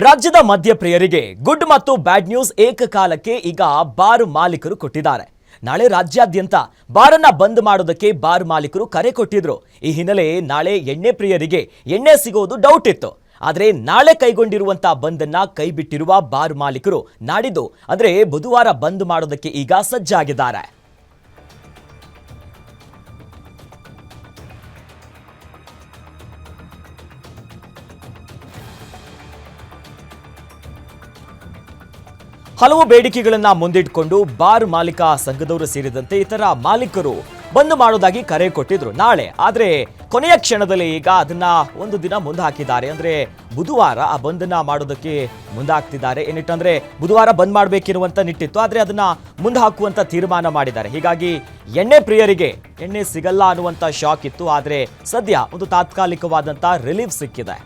ರಾಜ್ಯದ ಮದ್ಯಪ್ರಿಯರಿಗೆ ಗುಡ್ ಮತ್ತು bad news ಏಕಕಾಲಕ್ಕೆ ಈಗ ಬಾರ್ ಮಾಲೀಕರು ಕೊಟ್ಟಿದ್ದಾರೆ. ನಾಳೆ ರಾಜ್ಯಾದ್ಯಂತ ಬಾರನ್ನ ಬಂದ್ ಮಾಡೋದಕ್ಕೆ ಬಾರ್ ಮಾಲೀಕರು ಕರೆ ಕೊಟ್ಟಿದ್ರು. ಈ ಹಿನ್ನೆಲೆ ನಾಳೆ ಎಣ್ಣೆ ಪ್ರಿಯರಿಗೆ ಎಣ್ಣೆ ಸಿಗೋದು ಡೌಟ್ ಇತ್ತು. ಆದರೆ ನಾಳೆ ಕೈಗೊಂಡಿರುವಂತಹ ಬಂದನ್ನ ಕೈ ಬಿಟ್ಟಿರುವ ಬಾರ್ ಮಾಲೀಕರು ನಾಡಿದ್ದು ಅಂದ್ರೆ ಬುಧವಾರ ಬಂದ್ ಮಾಡೋದಕ್ಕೆ ಈಗ ಸಜ್ಜಾಗಿದ್ದಾರೆ. ಹಲವು ಬೇಡಿಕೆಗಳನ್ನ ಮುಂದಿಟ್ಕೊಂಡು ಬಾರ್ ಮಾಲೀಕ ಸಂಘದವರು ಸೇರಿದಂತೆ ಇತರ ಮಾಲೀಕರು ಬಂದ್ ಮಾಡೋದಾಗಿ ಕರೆ ಕೊಟ್ಟಿದ್ರು ನಾಳೆ. ಆದ್ರೆ ಕೊನೆಯ ಕ್ಷಣದಲ್ಲಿ ಈಗ ಅದನ್ನ ಒಂದು ದಿನ ಮುಂದೆ ಹಾಕಿದ್ದಾರೆ. ಅಂದ್ರೆ ಬುಧವಾರ ಆ ಬಂದನ್ನ ಮಾಡೋದಕ್ಕೆ ಮುಂದಾಗ್ತಿದ್ದಾರೆ. ಏನಿಟ್ಟಂದ್ರೆ ಬುಧವಾರ ಬಂದ್ ಮಾಡಬೇಕಿರುವಂತ ನಿಟ್ಟಿತ್ತು, ಆದ್ರೆ ಅದನ್ನ ಮುಂದೆ ಹಾಕುವಂತ ತೀರ್ಮಾನ ಮಾಡಿದ್ದಾರೆ. ಹೀಗಾಗಿ ಎಣ್ಣೆ ಪ್ರಿಯರಿಗೆ ಎಣ್ಣೆ ಸಿಗಲ್ಲ ಅನ್ನುವಂತ ಶಾಕ್ ಇತ್ತು. ಆದ್ರೆ ಸದ್ಯ ಒಂದು ತಾತ್ಕಾಲಿಕವಾದಂತ ರಿಲೀಫ್ ಸಿಕ್ಕಿದೆ.